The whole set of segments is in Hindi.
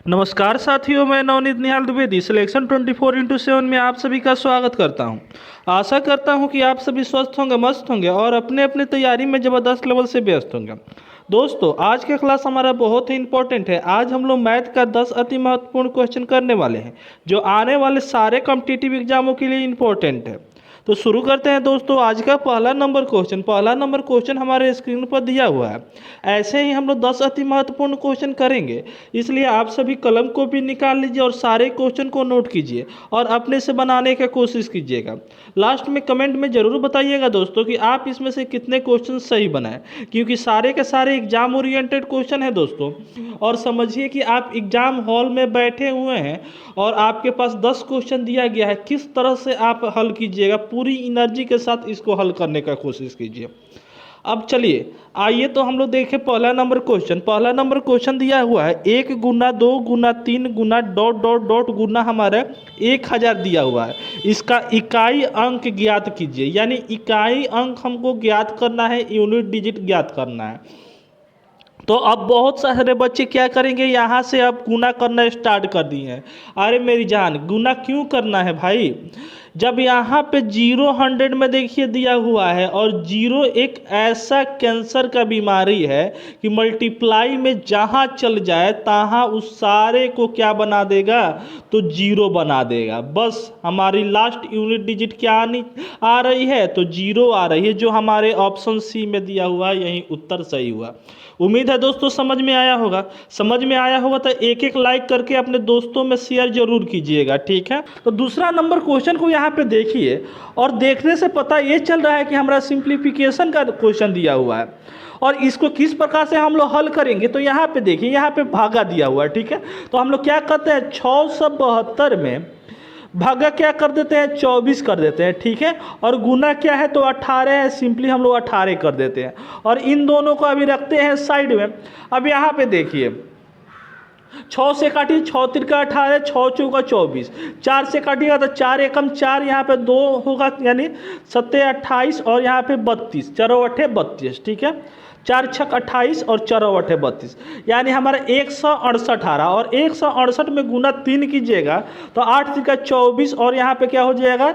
नमस्कार साथियों, मैं नवनीत निहाल द्विवेदी सिलेक्शन 24x7 में आप सभी का स्वागत करता हूं। आशा करता हूं कि आप सभी स्वस्थ होंगे, मस्त होंगे और अपने अपने तैयारी में ज़बरदस्त लेवल से व्यस्त होंगे। दोस्तों, आज का क्लास हमारा बहुत ही इंपॉर्टेंट है। आज हम लोग मैथ का 10 अति महत्वपूर्ण क्वेश्चन करने वाले हैं जो आने वाले सारे कॉम्पिटिटिव एग्जामों के लिए इंपॉर्टेंट है। तो शुरू करते हैं दोस्तों। आज का पहला नंबर क्वेश्चन हमारे स्क्रीन पर दिया हुआ है। ऐसे ही हम लोग 10 अति महत्वपूर्ण क्वेश्चन करेंगे, इसलिए आप सभी कलम को भी निकाल लीजिए और सारे क्वेश्चन को नोट कीजिए और अपने से बनाने की कोशिश कीजिएगा। लास्ट में कमेंट में ज़रूर बताइएगा दोस्तों कि आप इसमें से कितने क्वेश्चन सही बनाए, क्योंकि सारे के सारे एग्जाम ओरिएंटेड क्वेश्चन है दोस्तों। और समझिए कि आप एग्जाम हॉल में बैठे हुए हैं और आपके पास 10 क्वेश्चन दिया गया है। किस तरह से आप हल कीजिएगा, पूरी एनर्जी के साथ इसको हल करने का कोशिश कीजिए। अब चलिए आइए तो हम लोग देखें पहला नंबर क्वेश्चन दिया हुआ है 1 गुना 2 गुना 3 गुना डॉट डॉट डॉट गुना हमारा 1000 दिया हुआ है। इसका इकाई अंक ज्ञात कीजिए, यानी इकाई अंक हमको ज्ञात करना है, यूनिट डिजिट ज्ञात करना है। तो अब बहुत सारे बच्चे क्या करेंगे, यहाँ से अब गुना करना स्टार्ट कर दिए हैं। अरे मेरी जान, गुना क्यों करना है भाई? जब यहाँ पे 0 100 में देखिए दिया हुआ है और 0 एक ऐसा कैंसर का बीमारी है कि मल्टीप्लाई में जहाँ चल जाए तहाँ उस सारे को क्या बना देगा, तो 0 बना देगा। बस हमारी लास्ट यूनिट डिजिट क्या आ रही है, तो 0 आ रही है, जो हमारे ऑप्शन सी में दिया हुआ है। यही उत्तर सही हुआ। उम्मीद है दोस्तों समझ में आया होगा तो एक एक लाइक करके अपने दोस्तों में शेयर जरूर कीजिएगा, ठीक है। तो दूसरा नंबर क्वेश्चन को यहाँ पे देखिए और देखने से पता ये चल रहा है कि हमारा सिंप्लीफिकेशन का क्वेश्चन दिया हुआ है और इसको किस प्रकार से हम लोग हल करेंगे। तो यहाँ पे देखिए, यहाँ पे भागा दिया हुआ है, ठीक है। तो हम लोग क्या करते हैं, 672 में भागा क्या कर देते हैं, 24 कर देते हैं, ठीक है। और गुना क्या है, तो 18 है, सिंपली हम लोग 18 कर देते हैं और इन दोनों को अभी रखते हैं साइड में। अब यहाँ पे देखिए 6 से काटिए, 6 तिरका 18, 6 चौका 24, 4 से काटिएगा तो 4 एकम 4, यहाँ पे 2 होगा, यानी 7 28 और यहाँ पे 32, 4 8 32, ठीक है। 4 6 28 और 4 8 32, यानी हमारा 168 आ रहा। और 168 में गुना 3 कीजिएगा तो 8 तिरका 24 और यहाँ पे क्या हो जाएगा,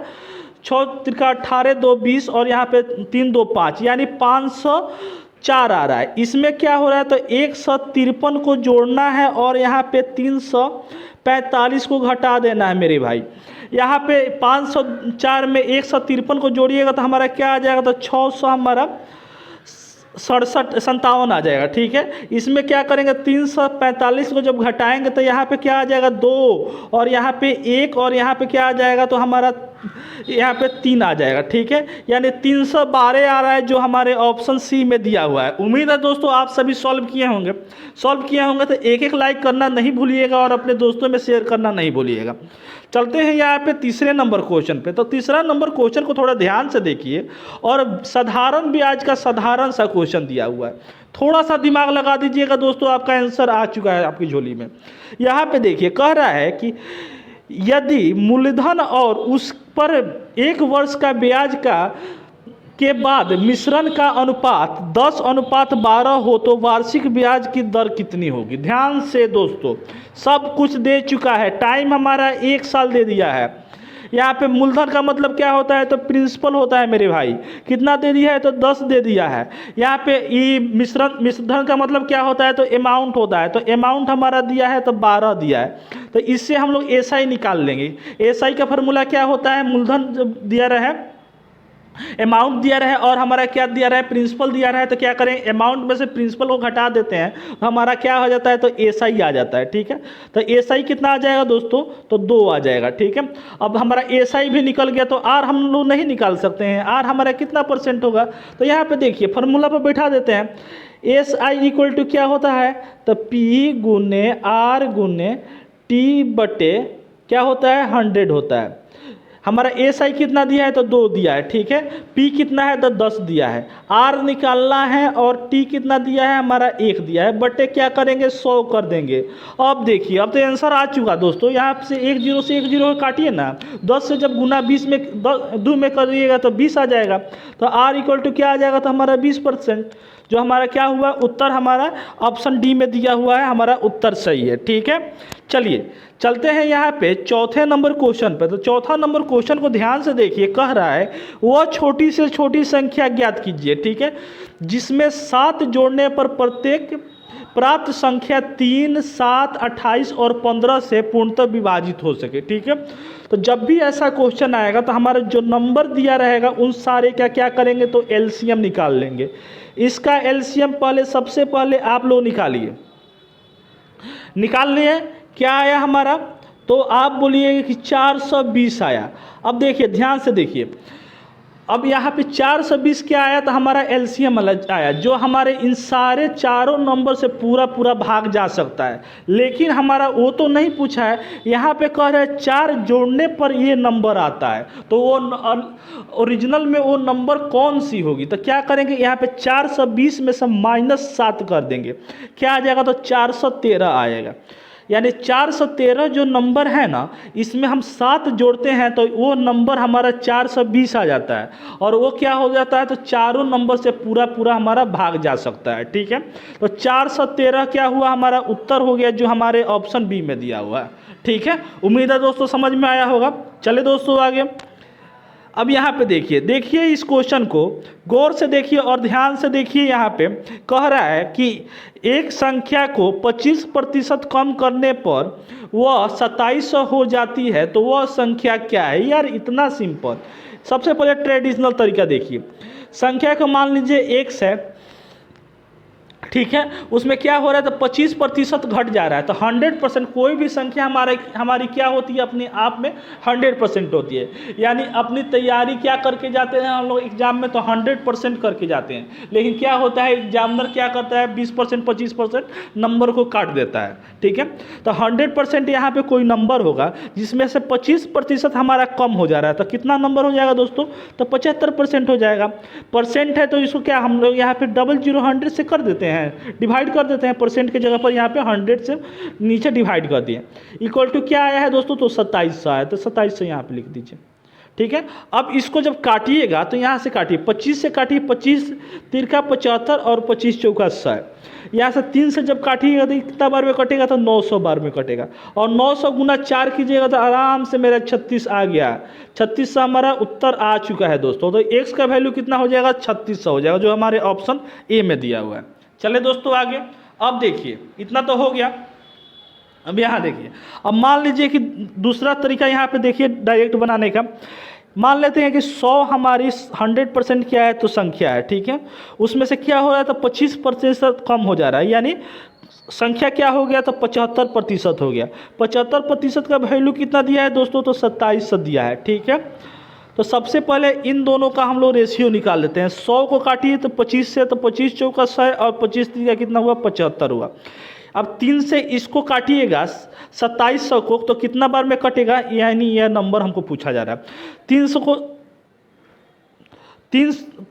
6 तिरका 18 2 20 और यहाँ पे 3 2 5, यानी 504 आ रहा है। इसमें क्या हो रहा है, तो 153 को जोड़ना है और यहाँ पे 345 को घटा देना है मेरे भाई। यहाँ पे 504 में 153 को जोड़िएगा तो हमारा क्या आ जाएगा, तो 600 हमारा 57 आ जाएगा, ठीक है। इसमें क्या करेंगे, 345 को जब घटाएंगे तो यहाँ पे क्या आ जाएगा, 2 और यहाँ पे 1 और यहाँ पे क्या आ जाएगा, तो हमारा यहाँ पे 3 आ जाएगा, ठीक है। यानी 312 आ रहा है, जो हमारे ऑप्शन सी में दिया हुआ है। उम्मीद है दोस्तों आप सभी सॉल्व किए होंगे तो एक एक लाइक करना नहीं भूलिएगा और अपने दोस्तों में शेयर करना नहीं भूलिएगा। चलते हैं यहाँ पे तीसरे नंबर क्वेश्चन पे। तो तीसरा नंबर क्वेश्चन को थोड़ा ध्यान से देखिए और साधारण ब्याज का साधारण सा क्वेश्चन दिया हुआ है। थोड़ा सा दिमाग लगा दीजिएगा दोस्तों, आपका आंसर आ चुका है आपकी झोली में। यहाँ पे देखिए कह रहा है कि यदि मूलधन और उस पर 1 वर्ष का ब्याज के बाद मिश्रण का अनुपात 10:12 हो तो वार्षिक ब्याज की दर कितनी होगी। ध्यान से दोस्तों, सब कुछ दे चुका है, टाइम हमारा 1 साल दे दिया है। यहाँ पे मूलधन का मतलब क्या होता है, तो प्रिंसिपल होता है मेरे भाई। कितना दे दिया है, तो 10 दे दिया है। यहाँ पे ये मिश्रण का मतलब क्या होता है, तो अमाउंट होता है। तो अमाउंट हमारा दिया है तो 12 दिया है। तो इससे हम लोग एसआई निकाल लेंगे। एसआई का फॉर्मूला क्या होता है, मूलधन जब दिया रहे, अमाउंट दिया रहे और हमारा क्या दिया रहा है, प्रिंसिपल दिया रहा है, तो क्या करें, अमाउंट में से प्रिंसिपल को घटा देते हैं तो हमारा क्या हो जाता है, तो एसआई आ जाता है, ठीक है। तो एसआई कितना आ जाएगा दोस्तों, तो 2 आ जाएगा, ठीक है। अब हमारा एसआई भी निकल गया, तो आर हम लोग नहीं निकाल सकते हैं। आर हमारा कितना % होगा, तो यहाँ पे देखिए फॉर्मूला पर बैठा देते हैं। एसआई इक्वल टू क्या होता है, तो पी गुने आर गुने टी बटे क्या होता है, 100 होता है। हमारा एसआई कितना दिया है, तो 2 दिया है, ठीक है। पी कितना है, तो 10 दिया है। आर निकालना है और टी कितना दिया है, हमारा 1 दिया है, बटे क्या करेंगे, 100 कर देंगे। अब देखिए अब तो आंसर आ चुका दोस्तों। यहाँ से 1 0 से 1 0 काटिए ना, 10 से जब गुना 20 में 2 में करिएगा तो 20 आ जाएगा। तो आर इक्वल टू क्या आ जाएगा, तो हमारा 20%। जो हमारा क्या हुआ, उत्तर हमारा ऑप्शन डी में दिया हुआ है, हमारा उत्तर सही है। ठीक है, चलिए चलते हैं यहाँ पे चौथे नंबर क्वेश्चन पे। तो चौथा नंबर क्वेश्चन को ध्यान से देखिए, कह रहा है वह छोटी से छोटी संख्या ज्ञात कीजिए। ठीक है, जिसमें 7 जोड़ने पर प्रत्येक प्राप्त संख्या 3, 7, 28 और 15 से पूर्णतः विभाजित हो सके। ठीक है, तो जब भी ऐसा क्वेश्चन आएगा तो हमारा जो नंबर दिया रहेगा उन सारे का क्या करेंगे, तो एलसीएम निकाल लेंगे। इसका एलसीएम पहले सबसे पहले आप लोग निकाल लिए। क्या आया हमारा, तो आप बोलिए कि 420 आया। अब देखिए ध्यान से देखिए, अब यहाँ पे 420 क्या आया, तो हमारा एलसीएम आया, जो हमारे इन सारे चारों नंबर से पूरा भाग जा सकता है। लेकिन हमारा वो तो नहीं पूछा है, यहाँ पे कह रहे हैं 4 जोड़ने पर ये नंबर आता है, तो वो ओरिजिनल में वो नंबर कौन सी होगी। तो क्या करेंगे, यहाँ पे 420 में से -7 कर देंगे, क्या आ जाएगा, तो 413 आएगा। यानी 413 जो नंबर है ना, इसमें हम 7 जोड़ते हैं तो वो नंबर हमारा 420 आ जाता है, और वो क्या हो जाता है, तो चारों नंबर से पूरा हमारा भाग जा सकता है। ठीक है, तो 413 क्या हुआ, हमारा उत्तर हो गया, जो हमारे ऑप्शन बी में दिया हुआ है। ठीक है, उम्मीद है दोस्तों समझ में आया होगा। चले दोस्तों आगे, अब यहाँ पे देखिए इस क्वेश्चन को गौर से देखिए और ध्यान से देखिए। यहाँ पे कह रहा है कि एक संख्या को 25% कम करने पर वह 2700 हो जाती है, तो वह संख्या क्या है। यार इतना सिंपल, सबसे पहले ट्रेडिशनल तरीका देखिए। संख्या को मान लीजिए x है, ठीक है, उसमें क्या हो रहा है, तो 25% घट जा रहा है। तो 100% कोई भी संख्या हमारी क्या होती है, अपने आप में 100% होती है। यानी अपनी तैयारी क्या करके जाते हैं हम लोग एग्जाम में, तो 100% करके जाते हैं। लेकिन क्या होता है, एग्जामिनर क्या करता है, 20% 25% नंबर को काट देता है। ठीक है, तो 100% यहाँ पे कोई नंबर होगा जिसमें से 25% हमारा कम हो जा रहा है, तो कितना नंबर हो जाएगा दोस्तों, तो 75% हो जाएगा। परसेंट है तो इसको क्या हम लोग यहाँ पे 00 100 से कर देते हैं, डिवाइड कर देते हैं। परसेंट की जगह पर यहाँ पे 100 से नीचे डिवाइड कर दिए। इक्वल टू क्या आया है दोस्तों, तो 2700 आया, तो 2700 यहाँ पे लिख दीजिए। ठीक है, अब इसको जब काटिएगा तो यहाँ से काटिए, 25 से काटिए, 25 तिरका 75 और 25 चौका 100। यहाँ से 3 से जब काटिएगा तो कितना बार में कटेगा, तो 900 बार में कटेगा। और 900 गुना 4 कीजिएगा तो आराम से मेरा 36 आ गया। 3600 हमारा उत्तर आ चुका है दोस्तों। तो x का वैल्यू कितना हो जाएगा, 3600 हो जाएगा, जो हमारे ऑप्शन ए में दिया हुआ है। चले दोस्तों आगे, अब देखिए इतना तो हो गया। अब यहाँ देखिए, अब मान लीजिए कि दूसरा तरीका यहाँ पे देखिए डायरेक्ट बनाने का। मान लेते हैं कि 100 हमारी 100% क्या है, तो संख्या है। ठीक है, उसमें से क्या हो रहा है, तो 25% कम हो जा रहा है, यानी संख्या क्या हो गया, तो 75% हो गया। 75% का वैल्यू कितना दिया है दोस्तों, तो 2700 दिया है। ठीक है, तो सबसे पहले इन दोनों का हम लोग रेशियो निकाल लेते हैं। 100 को काटिए तो 25 से, तो 25 चौका 100 और 25 का कितना हुआ, 75 हुआ। अब 3 से इसको काटिएगा 2700 को, तो कितना बार में कटेगा, यानी यह नंबर हमको पूछा जा रहा है। 3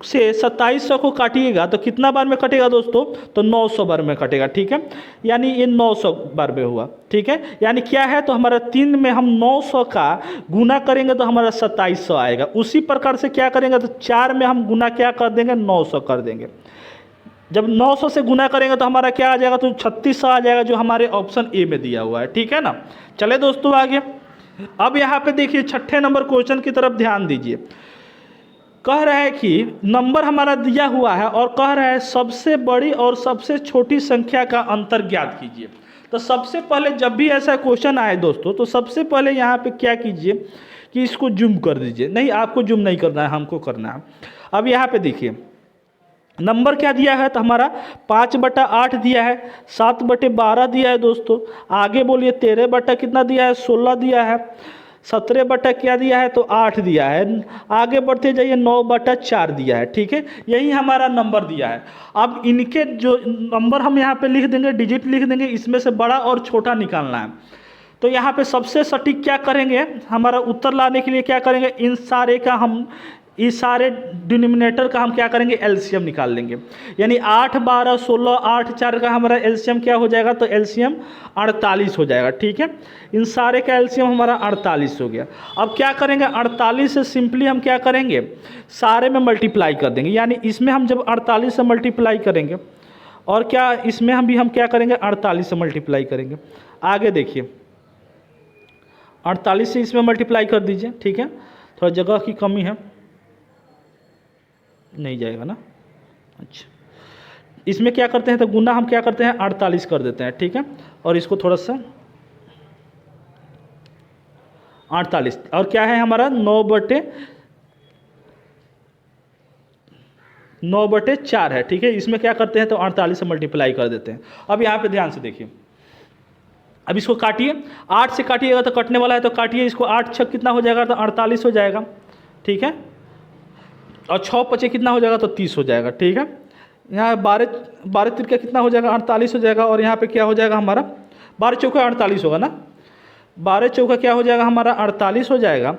से 2700 को काटिएगा तो कितना बार में कटेगा दोस्तों, तो 900 बार में कटेगा। ठीक है, यानी ये 900 बार में हुआ। ठीक है, यानी क्या है, तो हमारा 3 में हम 900 का गुना करेंगे तो हमारा 2700 आएगा। उसी प्रकार से क्या करेंगे, तो 4 में हम गुना क्या कर देंगे, 900 कर देंगे। जब 900 से गुना करेंगे तो हमारा क्या आ जाएगा, तो 3600 आ जाएगा, जो हमारे ऑप्शन ए में दिया हुआ है। ठीक है ना, चले दोस्तों आगे। अब यहाँ पे देखिए छठे नंबर क्वेश्चन की तरफ ध्यान दीजिए। कह रहा है कि नंबर हमारा दिया हुआ है और कह रहा है सबसे बड़ी और सबसे छोटी संख्या का अंतर ज्ञात कीजिए। तो सबसे पहले जब भी ऐसा क्वेश्चन आए दोस्तों, तो सबसे पहले यहाँ पे क्या कीजिए कि इसको जूम कर दीजिए। नहीं, आपको जूम नहीं करना है, हमको करना है। अब यहाँ पे देखिए नंबर क्या दिया है, तो हमारा 5/8 दिया है, 7/12 दिया है दोस्तों। आगे बोलिए 13 कितना दिया है, 16 दिया है। 17 क्या दिया है, तो 8 दिया है। आगे बढ़ते जाइए 9/4 दिया है। ठीक है, यही हमारा नंबर दिया है। अब इनके जो नंबर हम यहाँ पे लिख देंगे, डिजिट लिख देंगे, इसमें से बड़ा और छोटा निकालना है। तो यहाँ पे सबसे सटीक क्या करेंगे, हमारा उत्तर लाने के लिए क्या करेंगे, इन सारे का हम इस सारे डिनोमिनेटर का हम क्या करेंगे, एलसीएम निकाल लेंगे। यानी 8 12 16 8 4 का हमारा एलसीएम क्या हो जाएगा, तो एलसीएम 48 हो जाएगा। ठीक है, इन सारे का एलसीएम हमारा 48 हो गया। अब क्या करेंगे, 48 से सिंपली हम क्या करेंगे, सारे में मल्टीप्लाई कर देंगे। यानी इसमें हम जब 48 से मल्टीप्लाई करेंगे और क्या इसमें हम क्या करेंगे, 48 से मल्टीप्लाई करेंगे। आगे देखिए 48 से इसमें मल्टीप्लाई कर दीजिए। ठीक है, थोड़ा जगह की कमी है, नहीं जाएगा ना। अच्छा, इसमें क्या करते हैं, तो गुना हम क्या करते हैं, 48 कर देते हैं। ठीक है, और इसको थोड़ा सा 48 और क्या है हमारा 9/4 है। ठीक है, इसमें क्या करते हैं, तो 48 से मल्टीप्लाई कर देते हैं। अब यहाँ पे ध्यान से देखिए, अब इसको काटिए, 8 से काटिएगा तो कटने वाला है, तो काटिए इसको। 8 6 कितना हो जाएगा, तो 48 हो जाएगा। ठीक है, और 6 5 कितना हो जाएगा, तो 30 हो जाएगा। ठीक है, यहाँ 12 तिरका कितना हो जाएगा, 48 हो जाएगा। और यहाँ पे क्या हो जाएगा हमारा 12 चौका 48 होगा ना, 12 चौका क्या हो जाएगा हमारा 48 हो जाएगा।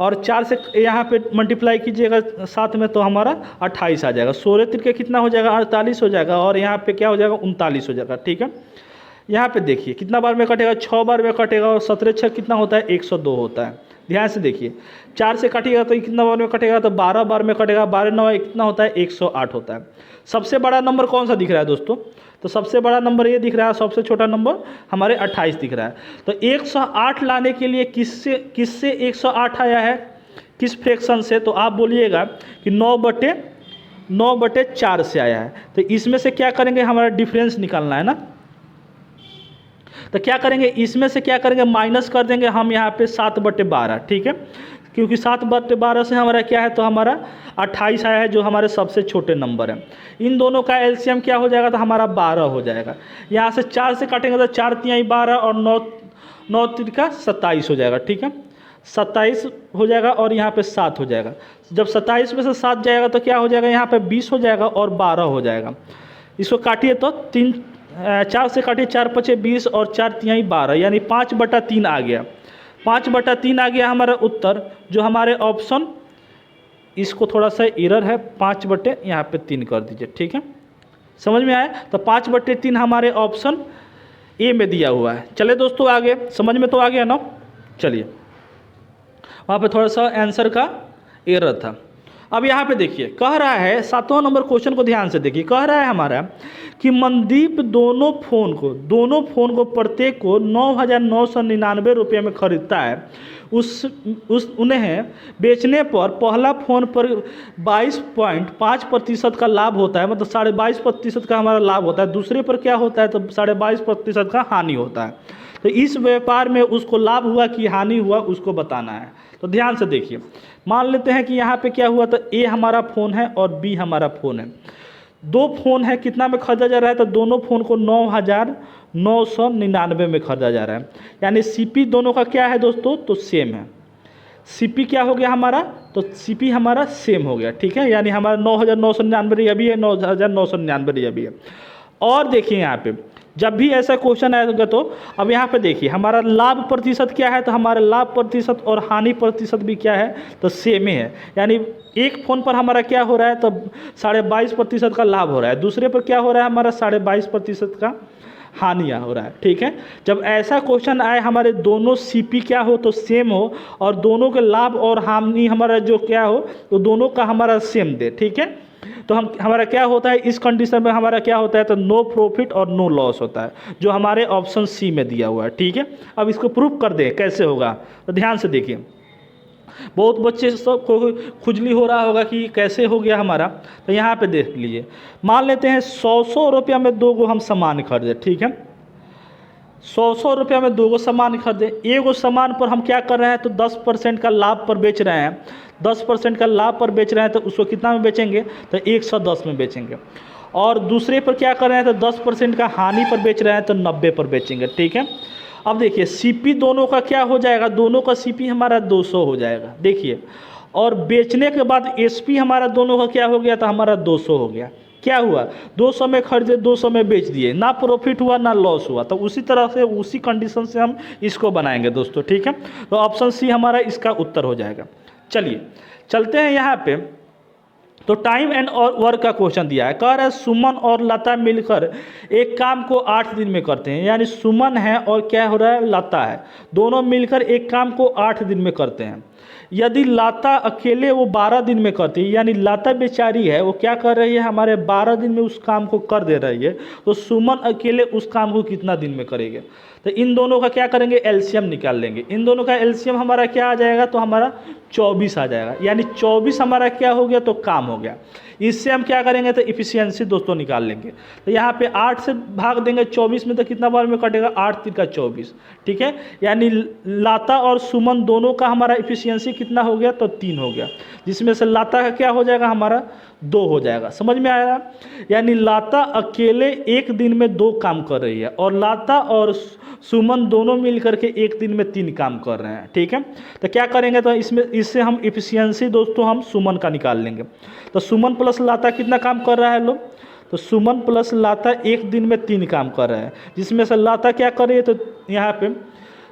और 4 से यहाँ पे मल्टीप्लाई कीजिएगा साथ में, तो हमारा 28 आ जाएगा। 16 तिरका कितना हो जाएगा, 48 हो जाएगा। और यहाँ पे क्या हो जाएगा, 39 हो जाएगा। ठीक है, यहाँ पे देखिए कितना बार में कटेगा, 6 बार में कटेगा। और 17 6 कितना होता है, 102 होता है। ध्यान से देखिए, 4 से काटिएगा तो कितना बार में कटेगा, तो 12 बार में कटेगा। 12 9 कितना होता है, 108 होता है। सबसे बड़ा नंबर कौन सा दिख रहा है दोस्तों, तो सबसे बड़ा नंबर ये दिख रहा है, सबसे छोटा नंबर हमारे 28 दिख रहा है। तो 108 लाने के लिए किससे 108 आया है, किस फ्रैक्शन से, तो आप बोलिएगा कि 9/4 से आया है। तो इसमें से क्या करेंगे, हमारा डिफरेंस निकालना है ना, तो क्या करेंगे, इसमें से क्या करेंगे, माइनस कर देंगे हम यहाँ पे 7/12। ठीक है, क्योंकि 7/12 से हमारा क्या है, तो हमारा 28 आया है, जो हमारे सबसे छोटे नंबर है। इन दोनों का एलसीएम क्या हो जाएगा, तो हमारा 12 हो जाएगा। यहाँ से 4 से काटेंगे तो 4 तिहाई 12 और 9 तिरका 27 हो जाएगा। ठीक है, 27 हो जाएगा और यहाँ पे 7 हो जाएगा। जब 27 में से 7 जाएगा तो क्या हो जाएगा, यहाँ पे 20 हो जाएगा और 12 हो जाएगा। इसको काटिए तो 4 से काटिए, 4 5 20 और 4 तिहाई 12, यानी 5/3 आ गया। 5/3 आ गया हमारा उत्तर, जो हमारे ऑप्शन, इसको थोड़ा सा एरर है, 5/3 कर दीजिए। ठीक है, समझ में आया, तो 5/3 हमारे ऑप्शन ए में दिया हुआ है। चले दोस्तों आगे, समझ में तो आ गया ना। चलिए, वहाँ पे थोड़ा सा आंसर का एरर था। अब यहाँ पे देखिए, कह रहा है 7वां नंबर क्वेश्चन को ध्यान से देखिए। कह रहा है हमारा कि मनदीप दोनों फ़ोन को प्रत्येक को 9,999 रुपये में खरीदता है। उन्हें बेचने पर पहला फ़ोन पर 22.5% का लाभ होता है, मतलब 22.5% का हमारा लाभ होता है। दूसरे पर क्या होता है, तो 22.5% का हानि होता है। तो इस व्यापार में उसको लाभ हुआ कि हानि हुआ, उसको बताना है। तो ध्यान से देखिए, मान लेते हैं कि यहाँ पे क्या हुआ, तो ए हमारा फ़ोन है और बी हमारा फ़ोन है। 2 फ़ोन है, कितना में खरीदा जा रहा है, तो दोनों फ़ोन को 9,999 में खरीदा जा रहा है। यानी सीपी दोनों का क्या है दोस्तों, तो सेम है। सीपी क्या हो गया हमारा, तो सीपी हमारा सेम हो गया। ठीक है, यानी हमारा 9,999 यह भी है, 9,999 यह भी है। और देखिए यहाँ पे जब भी ऐसा क्वेश्चन आएगा, तो अब यहाँ पे देखिए हमारा लाभ प्रतिशत क्या है, तो हमारा लाभ प्रतिशत और हानि प्रतिशत भी क्या है, तो सेम ही है। यानी एक फ़ोन पर हमारा क्या हो रहा है, तो 22.5% का लाभ हो रहा है, दूसरे पर क्या हो रहा है, हमारा 22.5% का हानियाँ हो रहा है। ठीक है, जब ऐसा क्वेश्चन आए, हमारे दोनों सीपी क्या हो, तो सेम हो, और दोनों के लाभ और हानि हमारा जो क्या हो, तो दोनों का हमारा सेम दे। ठीक है, तो हमारा क्या होता है, इस कंडीशन में हमारा क्या होता है, तो नो प्रॉफिट और नो लॉस होता है, जो हमारे ऑप्शन सी में दिया हुआ है। ठीक है, अब इसको प्रूफ कर दें कैसे होगा, तो ध्यान से देखिए। बहुत बच्चे सबको खुजली हो रहा होगा कि कैसे हो गया हमारा, तो यहाँ पे देख लीजिए। मान लेते हैं 100 रुपया में 2 हम सामान खरीदे। ठीक है, 100 रुपया में 2 सामान खरीदे। एक सामान पर हम क्या कर रहे हैं, तो 10% का लाभ पर बेच रहे हैं। 10% का लाभ पर बेच रहे हैं, तो उसको कितना में बेचेंगे, तो 110 में बेचेंगे। और दूसरे पर क्या कर रहे हैं, तो 10% का हानि पर बेच रहे हैं, तो 90 पर बेचेंगे। ठीक है, अब देखिए सीपी दोनों का क्या हो जाएगा, दोनों का सीपी हमारा 200 हो जाएगा। देखिए, और बेचने के बाद एसपी हमारा दोनों का क्या हो गया, तो हमारा 200 हो गया। क्या हुआ, 200 में खरीदे, 200 में बेच दिए, ना प्रॉफिट हुआ ना लॉस हुआ। तो उसी तरह से उसी कंडीशन से हम इसको बनाएंगे दोस्तों। ठीक है, तो ऑप्शन सी हमारा इसका उत्तर हो जाएगा। चलिए चलते हैं यहाँ पे। तो टाइम एंड और वर्क का क्वेश्चन दिया है, कह रहा है सुमन और लता मिलकर एक काम को 8 दिन में करते हैं। यानी सुमन है और क्या हो रहा है, लता है, दोनों मिलकर एक काम को 8 दिन में करते हैं। यदि लता अकेले वो 12 दिन में करती है, यानी लता बेचारी है वो क्या कर रही है, हमारे 12 दिन में उस काम को कर दे रही है, तो सुमन अकेले उस काम को कितना दिन में करेंगे। तो इन दोनों का क्या करेंगे, एलसीएम निकाल लेंगे। इन दोनों का एलसीएम हमारा क्या आ जाएगा, तो हमारा 24 आ जाएगा। यानी 24 हमारा क्या हो गया, तो काम हो गया। इससे हम क्या करेंगे, तो इफिशियंसी दोस्तों निकाल लेंगे। तो यहाँ पे 8 से भाग देंगे 24 में, तो कितना बार में कटेगा, 8 3 का 24, ठीक है। यानी लता और सुमन दोनों का हमारा इफिशियंसी कितना हो गया, तो 3 हो गया, जिसमें से लता का क्या हो जाएगा, हमारा 2 हो जाएगा। समझ में आया। यानी लता अकेले एक दिन में 2 काम कर रही है और लता और सुमन दोनों मिलकर के एक दिन में 3 काम कर रहे हैं, ठीक है। तो क्या करेंगे, तो इससे हम इफिशियंसी दोस्तों हम सुमन का निकाल लेंगे। तो सुमन प्लस लता कितना काम कर रहा है लोग, तो सुमन प्लस लता एक दिन में 3 काम कर रहे हैं, जिसमें से लता क्या कर रही है, तो यहाँ पे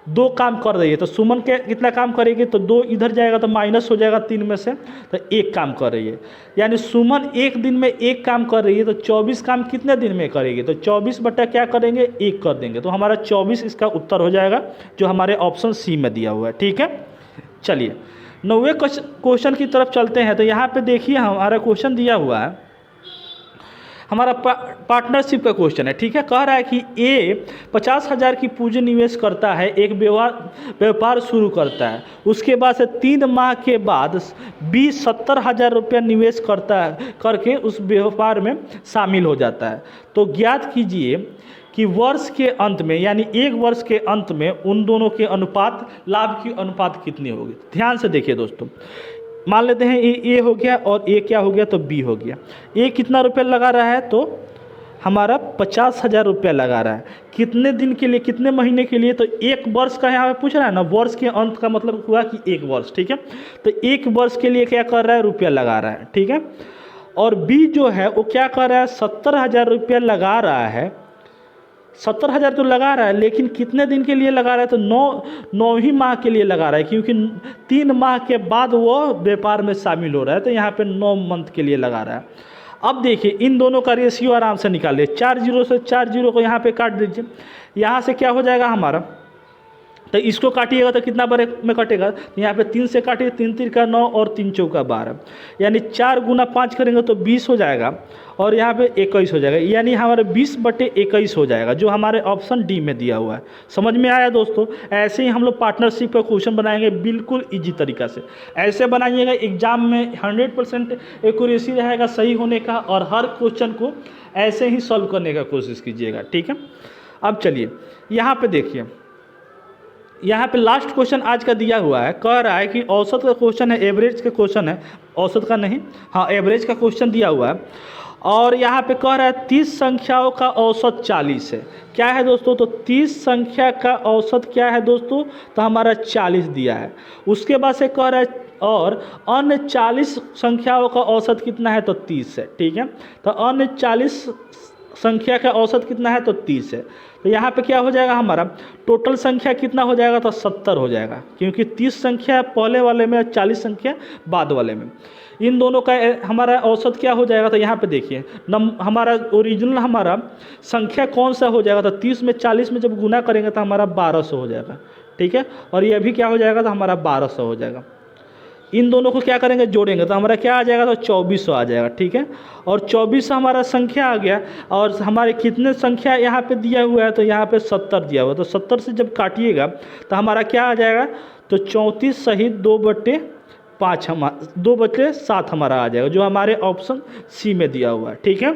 2 काम कर रही है। तो सुमन के कितना काम करेगी, तो 2 इधर जाएगा तो माइनस हो जाएगा 3 में से, तो 1 काम कर रही है। यानी सुमन एक दिन में 1 काम कर रही है, तो 24 काम कितने दिन में करेगी, तो 24 बटा क्या करेंगे, 1 कर देंगे। तो हमारा 24 इसका उत्तर हो जाएगा, जो हमारे ऑप्शन सी में दिया हुआ है, ठीक है। चलिए 9वें क्वेश्चन की तरफ चलते हैं। तो यहाँ पे देखिए हमारा क्वेश्चन दिया हुआ है, हमारा पार्टनरशिप का क्वेश्चन है, ठीक है। कह रहा है कि ए 50,000 की पूंजी निवेश करता है, एक व्यापार शुरू करता है, उसके बाद से 3 माह के बाद बी 70,000 रुपया निवेश करता है, करके उस व्यापार में शामिल हो जाता है। तो ज्ञात कीजिए कि वर्ष के अंत में, यानी 1 वर्ष के अंत में उन दोनों के अनुपात, लाभ की अनुपात कितनी होगी। ध्यान से देखिए दोस्तों, मान लेते हैं ए हो गया और ए क्या हो गया, तो बी हो गया। ए कितना रुपया लगा रहा है, तो हमारा 50,000 रुपया लगा रहा है। कितने दिन के लिए, कितने महीने के लिए, तो 1 वर्ष का यहाँ पे पूछ रहा है ना, वर्ष के अंत का मतलब हुआ कि 1 वर्ष, ठीक है। तो 1 वर्ष के लिए क्या कर रहा है, रुपया लगा रहा है, ठीक है। और बी जो है वो क्या कर रहा है, 70,000 रुपया लगा रहा है। 70,000 तो लगा रहा है, लेकिन कितने दिन के लिए लगा रहा है, तो 9 ही माह के लिए लगा रहा है, क्योंकि 3 माह के बाद वो व्यापार में शामिल हो रहा है। तो यहाँ पे 9 मंथ के लिए लगा रहा है। अब देखिए इन दोनों का रेशियो आराम से निकालिए। 4 0 से 4 0 को यहाँ पे काट दीजिए। यहाँ से क्या हो जाएगा हमारा, तो इसको काटिएगा तो कितना बार में कटेगा, तो यहाँ पे 3 से काटिए, 3 3 का 9 और 3 चौका 12, यानी 4 गुना 5 करेंगे तो 20 हो जाएगा, और यहाँ पे 21 हो जाएगा। यानी हमारे 20/21 हो जाएगा, जो हमारे ऑप्शन डी में दिया हुआ है। समझ में आया दोस्तों। ऐसे ही हम लोग पार्टनरशिप का क्वेश्चन बनाएंगे बिल्कुल ईजी तरीका से। ऐसे बनाइएगा, एग्जाम में 100% एक्यूरेसी रहेगा सही होने का, और हर क्वेश्चन को ऐसे ही सॉल्व करने का कोशिश कीजिएगा, ठीक है। अब चलिए यहाँ पे देखिए, यहाँ पे लास्ट क्वेश्चन आज का दिया हुआ है। कह रहा है कि औसत का क्वेश्चन है, एवरेज का क्वेश्चन है, औसत का नहीं, हाँ एवरेज का क्वेश्चन दिया हुआ है। और यहाँ पे कह रहा है 30 संख्याओं का औसत 40 है। क्या है दोस्तों, तो 30 संख्या का औसत क्या है दोस्तों, तो हमारा 40 दिया है। उसके बाद से कह रहा है और अन्य 40 संख्याओं का औसत कितना है, तो 30 है, ठीक है। तो अन्य 40 संख्या का औसत कितना है, तो 30 है। तो यहाँ पे क्या हो जाएगा, हमारा टोटल संख्या कितना हो जाएगा, तो 70 हो जाएगा, क्योंकि 30 संख्या पहले वाले में, 40 संख्या बाद वाले में। इन दोनों का हमारा औसत क्या हो जाएगा, तो यहाँ पे देखिए हमारा ओरिजिनल हमारा संख्या कौन सा हो जाएगा, तो 30 में 40 में जब गुना करेंगे तो हमारा 1200 हो जाएगा, ठीक है। और ये भी क्या हो जाएगा, तो हमारा 1200 हो जाएगा। इन दोनों को क्या करेंगे, जोड़ेंगे तो हमारा क्या आ जाएगा, तो 2400 आ जाएगा, ठीक है। और 2400 हमारा संख्या आ गया, और हमारे कितने संख्या यहाँ पे दिया हुआ है, तो यहाँ पे 70 दिया हुआ है। तो 70 से जब काटिएगा तो हमारा क्या आ जाएगा, तो 34 सहित 2/5 हमारा 2/7 हमारा आ जाएगा, जो हमारे ऑप्शन सी में दिया हुआ है, ठीक है।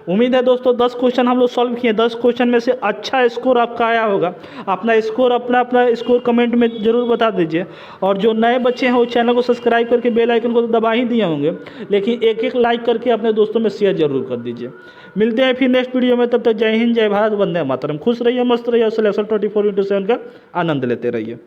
उम्मीद है दोस्तों 10 क्वेश्चन हम लोग सॉल्व किए। 10 क्वेश्चन में से अच्छा स्कोर आपका आया होगा। अपना स्कोर अपना स्कोर कमेंट में ज़रूर बता दीजिए। और जो नए बच्चे हैं वो चैनल को सब्सक्राइब करके बेल आइकन को तो दबा ही दिए होंगे, लेकिन एक लाइक करके अपने दोस्तों में शेयर जरूर कर दीजिए। मिलते हैं फिर नेक्स्ट वीडियो में, तब तक जय हिंद, जय भारत, वंदे मातरम। खुश रहिए, मस्त रहिए, सिलेक्शन 24x7 का आनंद लेते रहिए।